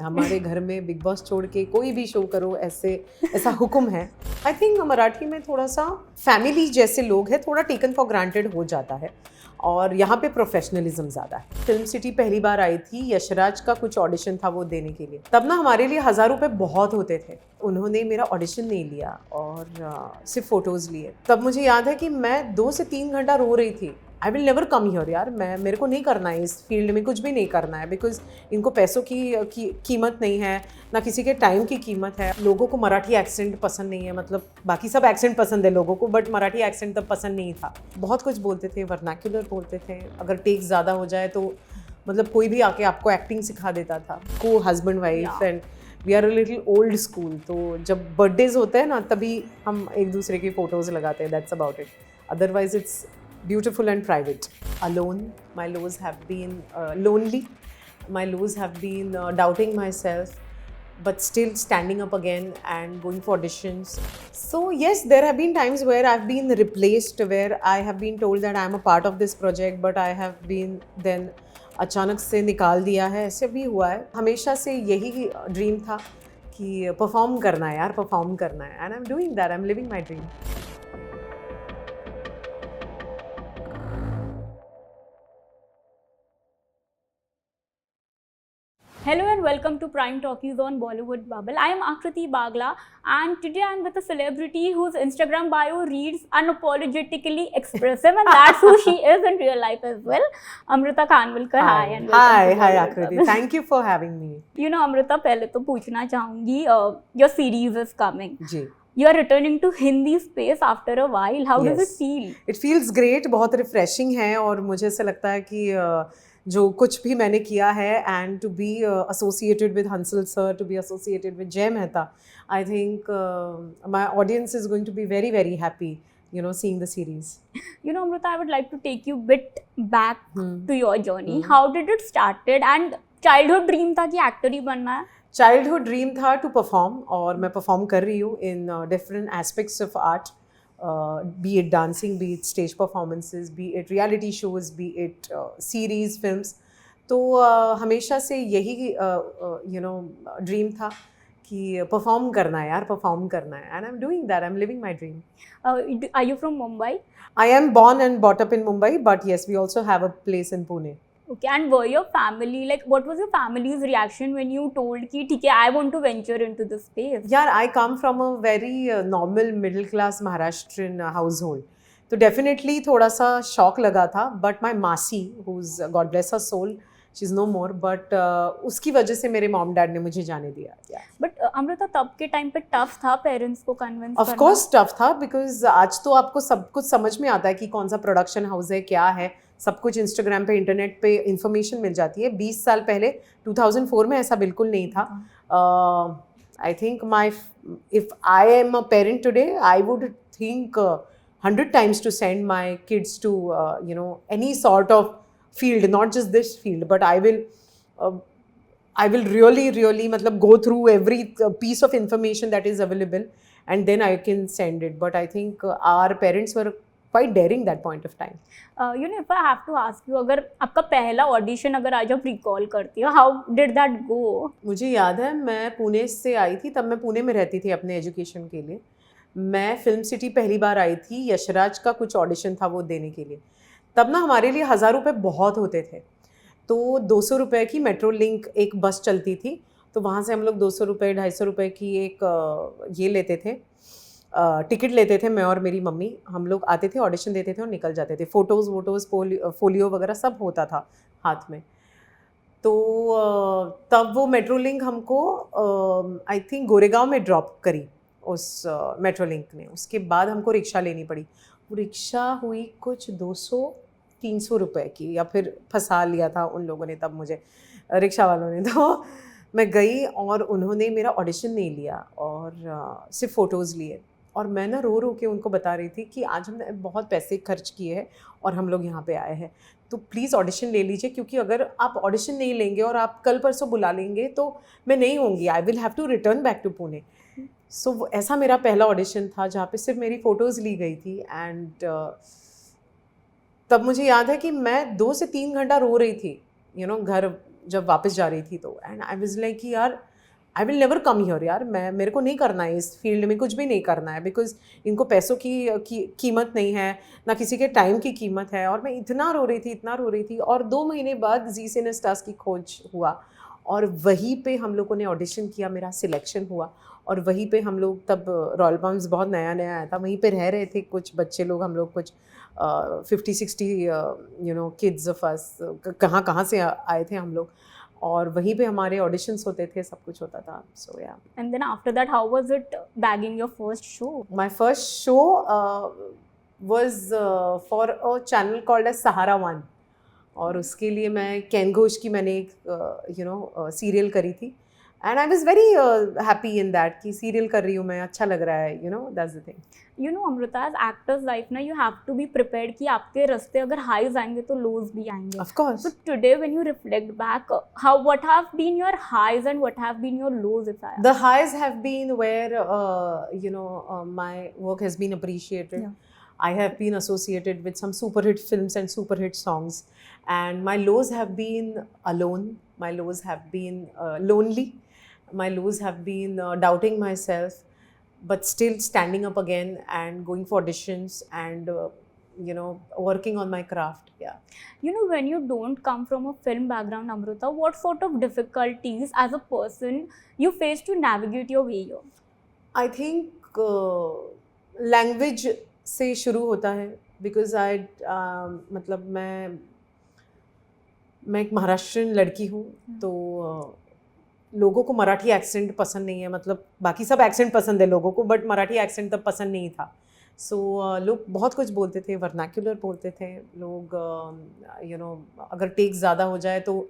हमारे घर में बिग बॉस छोड़ के कोई भी शो करो, ऐसा हुक्म है। आई थिंक मराठी में थोड़ा सा फैमिली जैसे लोग हैं, थोड़ा टेकन फॉर ग्रांटेड हो जाता है और यहाँ पे प्रोफेशनलिज्म ज़्यादा है। फिल्म सिटी पहली बार आई थी, यशराज का कुछ ऑडिशन था वो देने के लिए। तब ना हमारे लिए 1000 रुपये बहुत होते थे। उन्होंने मेरा ऑडिशन नहीं लिया और सिर्फ फ़ोटोज़ लिए। तब मुझे याद है कि मैं 2 से 3 घंटा रो रही थी। I will never come here यार, मेरे को नहीं करना है, इस फील्ड में कुछ भी नहीं करना है, बिकॉज इनको पैसों की कीमत नहीं है, ना किसी के टाइम की कीमत है। लोगों को मराठी एक्सेंट पसंद नहीं है, मतलब बाकी सब एक्सेंट पसंद है लोगों को, बट मराठी एक्सेंट तब पसंद नहीं था। बहुत कुछ बोलते थे, वर्नाक्युलर बोलते थे, अगर टेक ज़्यादा हो जाए तो मतलब कोई भी आके आपको एक्टिंग सिखा देता था। को husband wife and we are a little old school, तो जब बर्थडेज होते हैं ना तभी हम एक दूसरे की फ़ोटोज़ लगाते हैं, that's about it. Otherwise it's beautiful and private. Alone, my lows have been lonely. My lows have been doubting myself, but still standing up again and going for auditions. So yes, there have been times where I've been replaced, where I have been told that I'm a part of this project, but I have been then अचानक से निकाल दिया है। ऐसे भी हुआ है। हमेशा से यही ड्रीम था कि परफॉर्म करना है यार, परफॉर्म करना है, and I'm doing that. I'm living my dream. Hello and welcome to Prime Talkies on Bollywood Bubble. I am Akriti Bagla and today I am with a celebrity whose Instagram bio reads unapologetically expressive and that's who she is in real life as well. Amrita Khanwilkar, hi and welcome. Hi Akriti. Thank you for having me. You know Amrita, पहले तो पूछना चाहूँगी, your series is coming. जी. You are returning to Hindi space after a while. How does it feel? It feels great, बहुत refreshing है और मुझे ऐसा लगता है कि जो कुछ भी मैंने किया है and to be associated with Hansal sir, to be associated with Jay Mehta, I think my audience is going to be very very happy, you know, seeing the series. You know Amrita, I would like to take you bit back to your journey. How did it started and childhood dream था कि actor ही बनना है? Childhood dream था to perform और मैं perform कर रही हूँ in different aspects of art, be it dancing, be it stage performances, be it reality shows, be it series, films. तो हमेशा से यही you know ड्रीम था कि परफॉर्म करना है यार, परफॉर्म करना है, and I'm doing that. I'm living my dream. Are you from Mumbai? I am born and brought up in Mumbai, but yes, we also have a place in Pune. Okay, and were your family, like, what was your family's reaction when you told कि ठीक है, I want to venture into this space? Yeah, I come from a very normal middle class Maharashtrian household. तो definitely थोड़ा सा shock लगा था, but my मासी, who's God bless her soul, she's no more, but उसकी वजह से मेरे मॉम डैड ने मुझे जाने दिया. Yeah. But अमृता, तब के टाइम पे टफ था पेरेंट्स को कन्विंस करना? Of course टफ था, because आज तो आपको सब कुछ समझ में आता है कि कौन सा प्रोडक्शन हाउस है, क्या है, सब कुछ इंस्टाग्राम पे, इंटरनेट पे इंफॉर्मेशन मिल जाती है. 20 साल पहले 2004 में ऐसा बिल्कुल नहीं था. I think if I am a parent today, I would think 100 times to send my kids to you know, any sort of field, not just this field, but I will really मतलब go through every piece of information that is available and then I can send it. But I think our parents were quite daring that point of time. You know, if I have to ask you, अगर आपका पहला audition अगर आज आप recall करती हो, how did that go? मुझे याद है मैं पुणे से आई थी, तब मैं पुणे में रहती थी अपने एजुकेशन के लिए. मैं फिल्म सिटी पहली बार आई थी, यशराज का कुछ ऑडिशन था वो देने के लिए. तब ना हमारे लिए 1000 रुपये बहुत होते थे, तो 200 रुपये की मेट्रो लिंक एक बस चलती थी, तो वहाँ से हम लोग 200 रुपये 250 रुपये की एक ये लेते थे, टिकट लेते थे. मैं और मेरी मम्मी, हम लोग आते थे, ऑडिशन देते थे और निकल जाते थे. फ़ोटोज़ फोलियो वगैरह सब होता था हाथ में. तो तब वो मेट्रो लिंक हमको आई थिंक गोरेगांव में ड्रॉप करी उस मेट्रो लिंक ने. उसके बाद हमको रिक्शा लेनी पड़ी. वो रिक्शा हुई कुछ 200-300 रुपये की, या फिर फंसा लिया था उन लोगों ने तब मुझे, रिक्शा वालों ने. तो मैं गई और उन्होंने मेरा ऑडिशन नहीं लिया और सिर्फ फ़ोटोज़ लिए. और मैं ना रो रो के उनको बता रही थी कि आज हमने बहुत पैसे खर्च किए हैं और हम लोग यहाँ पे आए हैं, तो प्लीज़ ऑडिशन ले लीजिए, क्योंकि अगर आप ऑडिशन नहीं लेंगे और आप कल परसों बुला लेंगे तो मैं नहीं होंगी, I will have to return back to Pune. So ऐसा मेरा पहला ऑडिशन था जहाँ पे सिर्फ मेरी फ़ोटोज़ ली गई थी. एंड तब मुझे याद है कि मैं 2 से 3 घंटा रो रही थी, यू नो, घर जब वापस जा रही थी तो, एंड आई वाज लाइक कि यार I will never come here यार, मेरे को नहीं करना है इस फील्ड में, कुछ भी नहीं करना है, बिकॉज इनको पैसों की कीमत नहीं है, ना किसी के टाइम की कीमत है। और मैं इतना रो रही थी। और 2 महीने बाद जी सिने स्टार्स की खोज हुआ, और वहीं पे हम लोगों ने ऑडिशन किया, मेरा सिलेक्शन हुआ, और वहीं पे हम लोग, तब रॉयल पाम्स बहुत नया आया था, वहीं पे रह रहे थे कुछ बच्चे लोग, हम लोग कुछ 50-60 किड्स ऑफ अस, कहाँ से आए थे हम लोग, और वहीं पे हमारे ऑडिशंस होते थे, सब कुछ होता था। सो या, And then after that, how was it bagging your first show? My first show was for a channel called as Sahara one, और उसके लिए मैं केन घोष की मैंने एक सीरियल करी थी, and I was very happy in that कि सीरियल कर रही हूँ मैं, अच्छा लग रहा है, that's the thing. You know, Amrita, as actors life ना, you have to be prepared कि आपके रास्ते अगर highs आएंगे तो lows भी आएंगे. Of course. So today when you reflect back, what have been your highs and what have been your lows, if I ask? The highs have been where my work has been appreciated. Yeah. I have been associated with some super hit films and super hit songs, and my lows have been alone. My lows have been lonely. My lows have been doubting myself, but still standing up again and going for auditions and working on my craft. Yeah. You know, when you don't come from a film background, Amrita, what sort of difficulties as a person you face to navigate your way here? I think language से शुरू होता है, because मतलब मैं एक महाराष्ट्रियन लड़की हूँ, तो लोगों को मराठी एक्सेंट पसंद नहीं है, मतलब बाकी सब एक्सेंट पसंद है लोगों को, बट मराठी एक्सेंट तब पसंद नहीं था। सो लोग बहुत कुछ बोलते थे, वर्नाक्युलर बोलते थे लोग, अगर टेक ज़्यादा हो जाए तो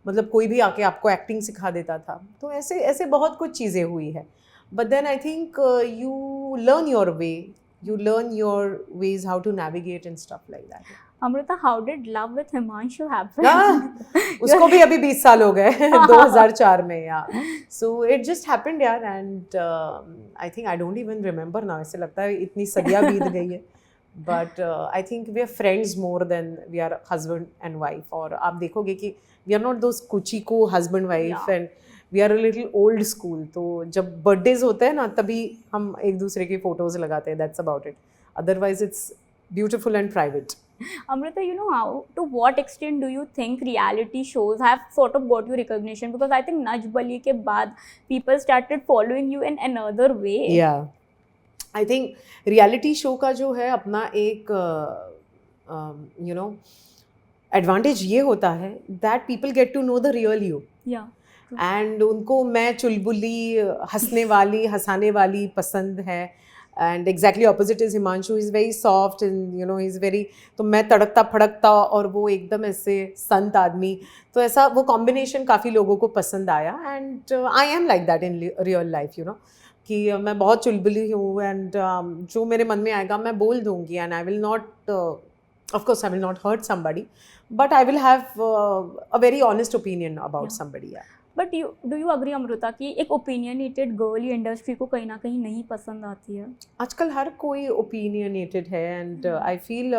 मतलब कोई भी आके आपको एक्टिंग सिखा देता था, तो ऐसे ऐसे बहुत कुछ चीज़ें हुई है। But then I think you learn your way, you learn your ways how to navigate and stuff like that. Amrita, how did love with Himanshu happen? उसको भी अभी 20 साल हो गए 2004 में, यार. So it just happened, यार, and I think I don't even remember now. ऐसे लगता है इतनी सदियाँ बीत गई है. But I think we are friends more than we are husband and wife. और आप देखोगे कि we are not those कुची-को husband wife, and we are a little old school. तो जब birthdays होते हैं ना, तभी हम एक दूसरे की photos लगाते हैं. That's about it. Otherwise, it's beautiful and private. Amrita, you know, to what extent do you think reality shows have sort of got you recognition? Because I think Naj Bali ke baad people started following you in another way. Yeah. I think reality show का जो है अपना एक advantage ये होता है that people get to know the real you. Yeah. And उनको मैं चुलबुली, हंसने वाली, हंसाने वाली पसंद है, and exactly opposite is Himanshu, is very soft and he is very, तो मैं तड़कता फड़कता और वो एकदम ऐसे संत आदमी, तो ऐसा वो कॉम्बिनेशन काफ़ी लोगों को पसंद आया, and I am like that in real life, कि मैं बहुत चुलबुली हूँ, एंड जो मेरे मन में आएगा मैं बोल दूँगी, and I will not, of course I will not hurt somebody, but I will have a very honest opinion about somebody. Yeah. But do you agree, Amrita, कि एक opinionated girl ये इंडस्ट्री को कहीं ना कहीं नहीं पसंद आती है? आजकल हर कोई opinionated है, and I feel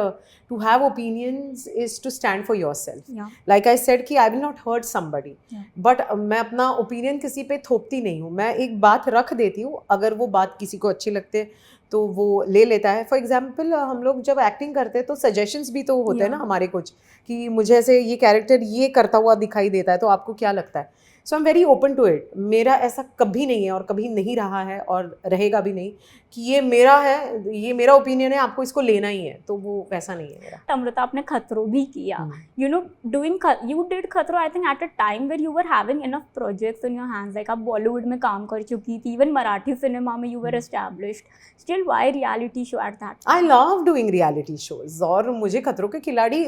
to have opinions is to stand for yourself. Yeah. Like I said कि I will not hurt somebody. Yeah. But मैं अपना opinion किसी पे थोपती नहीं हूँ, मैं एक बात रख देती हूँ, अगर वो बात किसी को अच्छी लगती है तो वो ले लेता है. फॉर एग्जाम्पल हम लोग जब एक्टिंग करते हैं तो सजेशंस भी तो होते हैं ना हमारे कुछ, कि मुझे ऐसे ये कैरेक्टर ये करता हुआ दिखाई देता है, तो आपको क्या लगता है. So I am very open to it. मेरा ऐसा कभी नहीं है और कभी नहीं रहा है और रहेगा भी नहीं कि ये मेरा है, ये मेरा ओपिनियन है, आपको इसको लेना ही है, तो वो वैसा नहीं है मेरा. अमृता, आपने खतरों भी किया. You did खतरों I think at a time where you were having enough projects in your hands. Like आप बॉलीवुड में काम कर चुकी थी, इवन मराठी सिनेमा में you were established. Still, why reality show at that time? I love doing reality shows. और मुझे खतरों के खिलाड़ी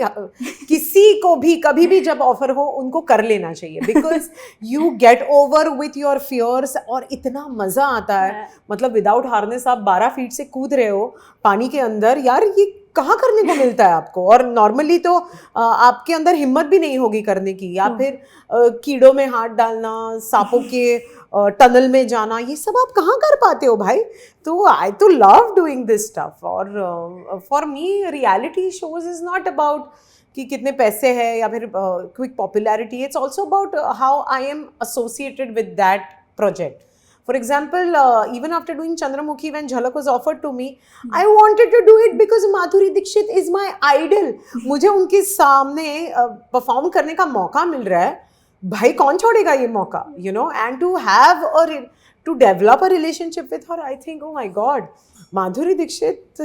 किसी को भी कभी भी जब ऑफर हो उनको कर लेना चाहिए, because you get over with your fears, और इतना मज़ा आता है. मतलब विदाउट हार्नेस आप 12 फीट से कूद रहे हो पानी के अंदर, यार ये कहाँ करने को मिलता है आपको. और नॉर्मली तो आपके अंदर हिम्मत भी नहीं होगी करने की, या फिर कीड़ों में हाथ डालना, सांपों के टनल में जाना, ये सब आप कहाँ कर पाते हो भाई. तो आई तो लव डूइंग दिस स्टफ. और for me reality shows is not about कि कितने पैसे हैं या फिर quick popularity. It's also about how I am associated with that project. For example, even after doing Chandramukhi, when Jhalak was offered to me, I wanted to do it because Madhuri Dixit is my idol. मुझे उनके सामने perform करने का मौका मिल रहा है, भाई कौन छोड़ेगा ये मौका, you know, and to have or to develop a relationship with her, I think, oh my God, Madhuri Dixit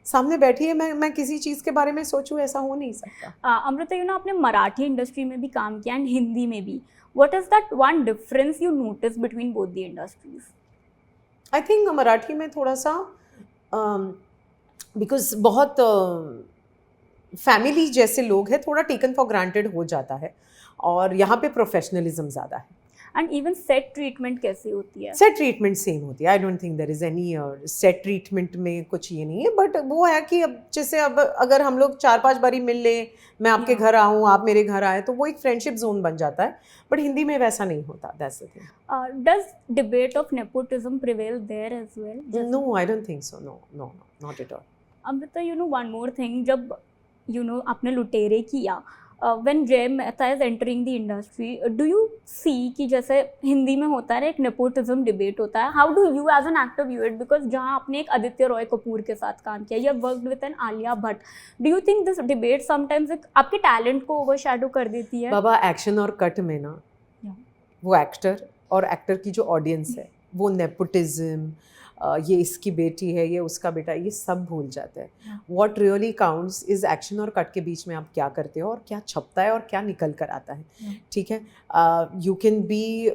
सामने बैठी है, मैं किसी चीज़ के बारे में सोचूं, ऐसा हो नहीं सकता. अमृता, यू नो, आपने मराठी इंडस्ट्री में भी काम किया एंड हिंदी में भी. What is that one difference you notice between both the industries? I think Marathi में थोड़ा सा because बहुत फैमिली जैसे लोग हैं, थोड़ा टेकन फॉर ग्रांटेड हो जाता है, और यहाँ पे प्रोफेशनलिज्म ज़्यादा है. एंड इवन सेट ट्रीटमेंट कैसी होती है? सेट ट्रीटमेंट सेम होती है. I don't think there is any set treatment में कुछ ये नहीं है, बट वो है कि अब जैसे अब अगर हम लोग 4-5 बारी मिल ले, मैं आपके घर आऊँ, आप मेरे घर आए, तो वो एक फ्रेंडशिप जोन बन जाता है. बट हिंदी में वैसा नहीं होता. That's the thing. Does debate of nepotism prevail there as well? No, I don't think so. No, not at all. Amrita, you know, one more thing, जब यू नो आपने लुटेरे किया, when Jay Mehta is entering the industry, do you see कि जैसे हिंदी में होता है एक nepotism debate होता है, how do you as an actor view it? Because जहाँ आपने एक आदित्य रॉय कपूर के साथ काम किया, you have worked with an Alia Bhatt, do you think this debate sometimes आपके टैलेंट को overshadow कर देती है? बाबा, एक्शन और कट में ना वो एक्टर और एक्टर की जो ऑडियंस है, वो नेपोटिज्म, ये इसकी बेटी है, ये उसका बेटा, ये सब भूल जाते हैं. What really counts is action और कट के बीच में आप क्या करते हो और क्या छपता है और क्या निकल कर आता है. ठीक है, you can be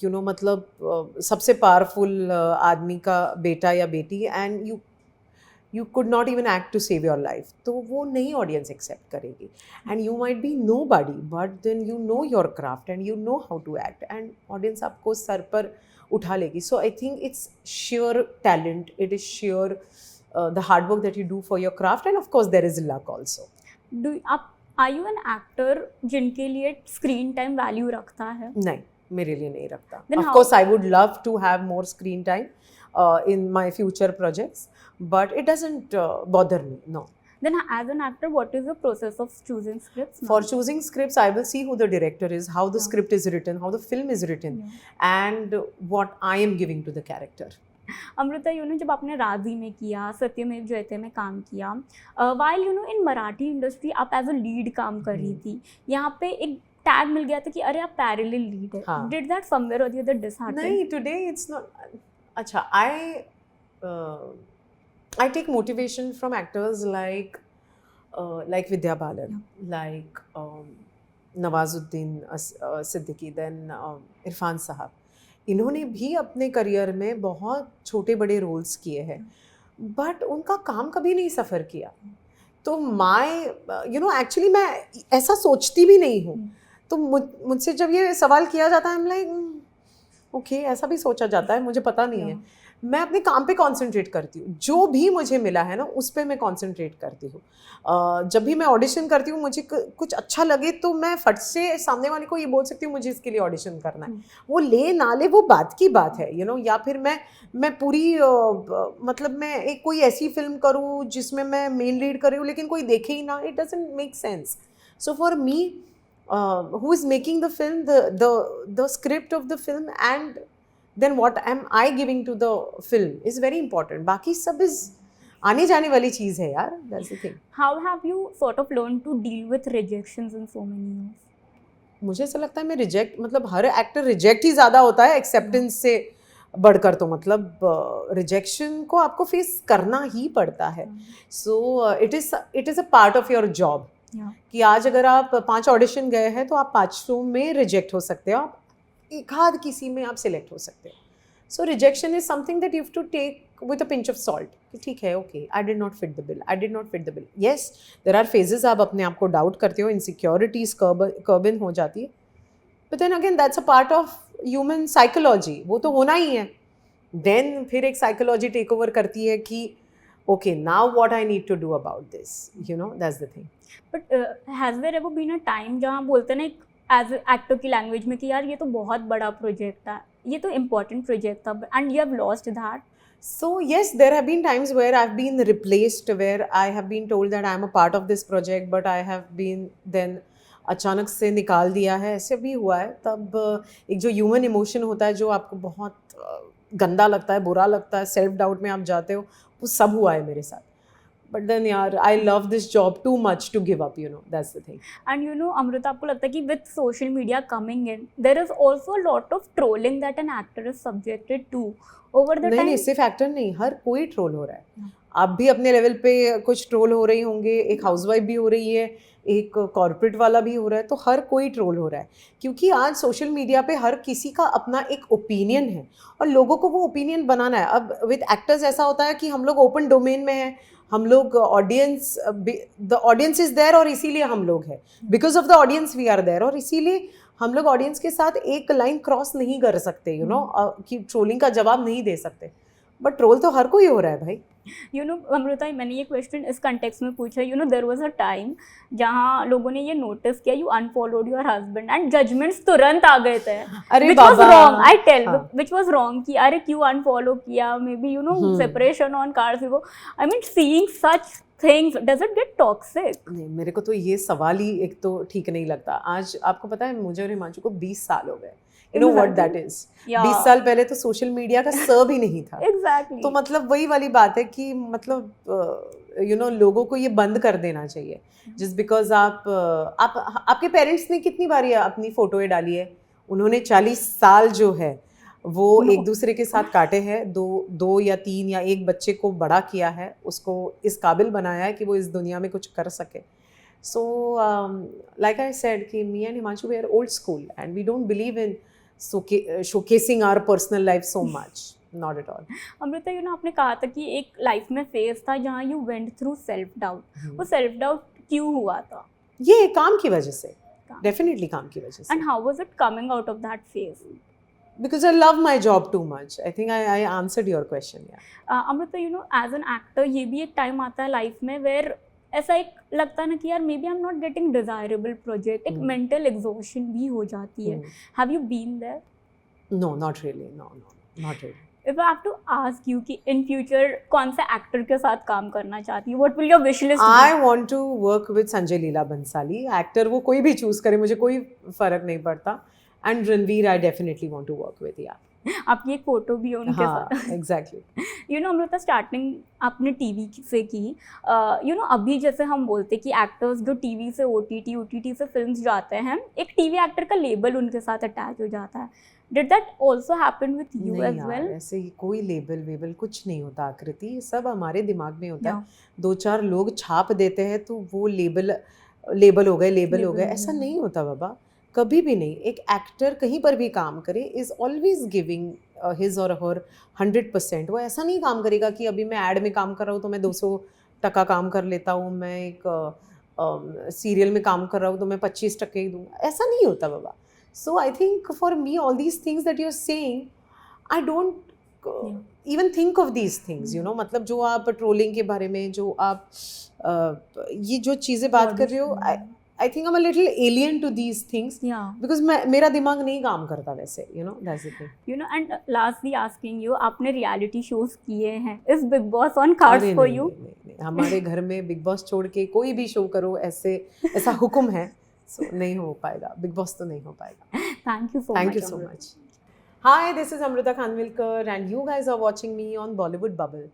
you know, मतलब सबसे पावरफुल आदमी का बेटा या बेटी, and you could not even act to save your life, तो वो नहीं ऑडियंस एक्सेप्ट करेगी. And you might be nobody, but then you know your craft and you know how to act, and audience आपको सर पर उठा लेगी. So I think it's sure talent, it is sure the hard work that you do for your craft, and of course there is luck also. Are you an actor जिनके लिए screen time value रखता है? नहीं, मेरे लिए नहीं रखता. Of course I would love to have more screen time in my future projects, but it doesn't bother me. No. Then as an actor, what is the process of choosing scripts now? For choosing scripts, I will see who the director is, how the script is written, how the film is written, and what I am giving to the character. Amrita, you no, जब आपने राजी में किया, सत्यमेव जयते में काम किया, while you know in Marathi industry आप एज अ लीड काम कर रही थी, यहाँ पे एक टैग मिल गया था कि अरे आप पैरेलल लीड है. Did that somewhere or the other dishearten? नहीं, today it's not. अच्छा, I take motivation from actors like Vidya Balan, like Nawazuddin Siddiqui, then Irfan साहब. इन्होंने भी अपने करियर में बहुत छोटे बड़े रोल्स किए हैं, बट उनका काम कभी नहीं सफ़र किया. तो एक्चुअली मैं ऐसा सोचती भी नहीं हूँ. तो मुझसे जब ये सवाल किया जाता है, I'm like, ओके, ऐसा भी सोचा जाता है, मुझे पता नहीं है. मैं अपने काम पे कंसंट्रेट करती हूँ, जो भी मुझे मिला है ना उस पे मैं कंसंट्रेट करती हूँ. जब भी मैं ऑडिशन करती हूँ, मुझे कुछ अच्छा लगे तो मैं फट से सामने वाले को ये बोल सकती हूँ मुझे इसके लिए ऑडिशन करना है. वो ले ना ले वो बात की बात है, यू नो. या फिर मैं पूरी मतलब मैं एक कोई ऐसी फिल्म करूँ जिसमें मैं मेन लीड कर रही हूँ लेकिन कोई देखे ही ना, it doesn't make sense. So for me, who is making the film, the script of the film, and then what am I giving to the film is very important. बाकी सब is आने जाने वाली चीज़ है यार. That's the thing. How have you sort of learned to deal with rejections in so many years? मुझे ऐसा लगता है मैं रिजेक्ट, मतलब हर एक्टर रिजेक्ट ही ज़्यादा होता है एक्सेप्टेंस से बढ़कर. तो मतलब रिजेक्शन को आपको फेस करना ही पड़ता है. So it is a part of your job. कि आज अगर आप 5 ऑडिशन गए हैं तो आप 5 में रिजेक्ट हो सकते हो, आप एक आध किसी में आप सिलेक्ट हो सकते हो. So rejection is something that you have to take with a pinch of salt. ठीक है, okay, I did not fit the bill, I did not fit the bill. Yes, there are phases आप अपने आप को doubt करते हो, insecurities कर्ब इन हो जाती है, but then again that's a part of human psychology, वो तो होना ही है. देन फिर एक साइकोलॉजी टेक ओवर करती है कि okay, now what I need to do about this, you know, that's the thing. But has there ever been a time जहाँ बोलते हैं ना एज एक्टर की लैंग्वेज में कि यार ये तो बहुत बड़ा प्रोजेक्ट था, ये तो इम्पोर्टेंट प्रोजेक्ट था, and you have lost that? So yes, there have been times where I've been replaced, where I have been told that I'm a part of this project, but I have been then अचानक से निकाल दिया है. ऐसे भी हुआ है. तब एक जो ह्यूमन इमोशन होता है जो आपको बहुत गंदा लगता है, बुरा लगता है, सेल्फ डाउट में आप जाते हो, वो सब हुआ है मेरे साथ. But then यार, I love this job too much to give up, you know, that's the thing. And you know, Amrita, आपको लगता है कि with social media coming in, there is also a lot of trolling that an actor is subjected to over the time. नहीं, सिर्फ actor नहीं, हर कोई troll हो रहा है. आप भी अपने लेवल पे कुछ ट्रोल हो रही होंगे, एक हाउसवाइफ भी हो रही है, एक कॉर्पोरेट वाला भी हो रहा है, तो हर कोई ट्रोल हो रहा है. क्योंकि आज सोशल मीडिया पे हर किसी का अपना एक ओपिनियन है और लोगों को वो ओपिनियन बनाना है. अब विद एक्टर्स ऐसा होता है कि हम लोग ओपन डोमेन में हैं, हम लोग audience, the audience is there और इसीलिए हम लोग हैं. Because of the audience we are there, और इसीलिए हम लोग ऑडियंस के साथ एक लाइन क्रॉस नहीं कर सकते, यू नो, कि ट्रोलिंग का जवाब नहीं दे सकते. बट ट्रोल तो हर कोई हो रहा है भाई. यू नो अमृता, मैंने ये क्वेश्चन इस कंटेक्स्ट में पूछा. You know there was a time जहाँ लोगों ने ये नोटिस किया, you unfollowed your husband and judgments तुरंत आ गए थे. अरे which was Baba, wrong, I tell, हाँ. which was wrong कि अरे क्यों अनफॉलो किया, may be you know separation on cars. I mean seeing such things, does it get toxic? नहीं, मेरे को तो ये सवाल ही एक तो ठीक नहीं लगता. आज आपको पता है मुझे और हिमांशु को 20 साल हो गए. You know what that is? 20 साल पहले तो सोशल मीडिया का स भी नहीं था. Exactly. तो मतलब वही वाली बात है कि मतलब यू नो लोगों को ये बंद कर देना चाहिए. जस्ट बिकॉज आपके पेरेंट्स ने कितनी बार अपनी फोटोएं डाली है. उन्होंने 40 साल जो है वो एक दूसरे के साथ काटे हैं, दो या तीन या एक बच्चे को बड़ा किया है, उसको इस काबिल बनाया है कि वो इस दुनिया में कुछ कर सके. So like I said कि me and Himanshu, we are old school and we don't believe in showcasing our personal life so much. Not at all. Amrita, you know आपने कहा था कि एक लाइफ में फेज था जहाँ you went through self doubt. वो सेल्फ डाउट क्यों हुआ था? ये काम की वजह से, डेफिनेटली काम की वजह से. And how was it coming out of that phase? Because I love my job too much. I think I answered your question. Yeah. Amrita, you know as an actor ये भी एक टाइम आता है लाइफ में वेयर ऐसा एक लगता है ना कि यार maybe I am not getting desirable project. एक मेंटल एग्जॉशन भी हो जाती है. Have you been there? No, not really. No, not really. If I have to ask you कि in future कौन से एक्टर के साथ काम करना चाहती हो, what will your wish list be? I want to work with Sanjay Leela Bhansali. Actor वो कोई भी चूज करे, मुझे कोई फर्क नहीं पड़ता. And Ranveer, I definitely want to work with. Yeah. आपकी एक फोटो भी है उनके साथ. Exactly. You know Amrita, starting आपने टीवी से की. यू नो अभी जैसे हम बोलते कि एक्टर्स जो टीवी से ओटीटी से फिल्म्स जाते हैं, एक टीवी एक्टर का लेबल उनके साथ अटैच हो जाता है. Did that also happen with you as well? ऐसे ही कोई लेबल कुछ नहीं होता आकृति, ये सब हमारे दिमाग में होता है. 2-4 लोग छाप देते हैं तो वो लेबल हो गए. ऐसा नहीं होता बाबा, कभी भी नहीं. एक एक्टर कहीं पर भी काम करे इज ऑलवेज गिविंग हिज और हर 100%. वो ऐसा नहीं काम करेगा कि अभी मैं ऐड में काम कर रहा हूँ तो मैं 200% काम कर लेता हूँ, मैं एक सीरियल में काम कर रहा हूँ तो मैं 25% ही दूंगा. ऐसा नहीं होता बाबा. So I think for me all these things that you are saying, I don't even think of these things, you know. मतलब जो आप ट्रोलिंग के बारे में, जो आप ये जो चीज़ें बात कर रहे हो, I think I'm a little alien to these things. Yeah. Because मेरा दिमाग नहीं काम करता वैसे, you know, that's the thing. You know, and lastly asking you, आपने रियलिटी शोज किए हैं, is big boss on cards for you? नहीं, हमारे घर में बिग बॉस छोड़ के कोई भी शो करो ऐसा हुक्म है, so नहीं हो पाएगा. बिग बॉस तो नहीं हो पाएगा. Thank you so Thank much. you so much. Hi, this is Amrita Khanvilkar and you guys are watching me on Bollywood Bubble.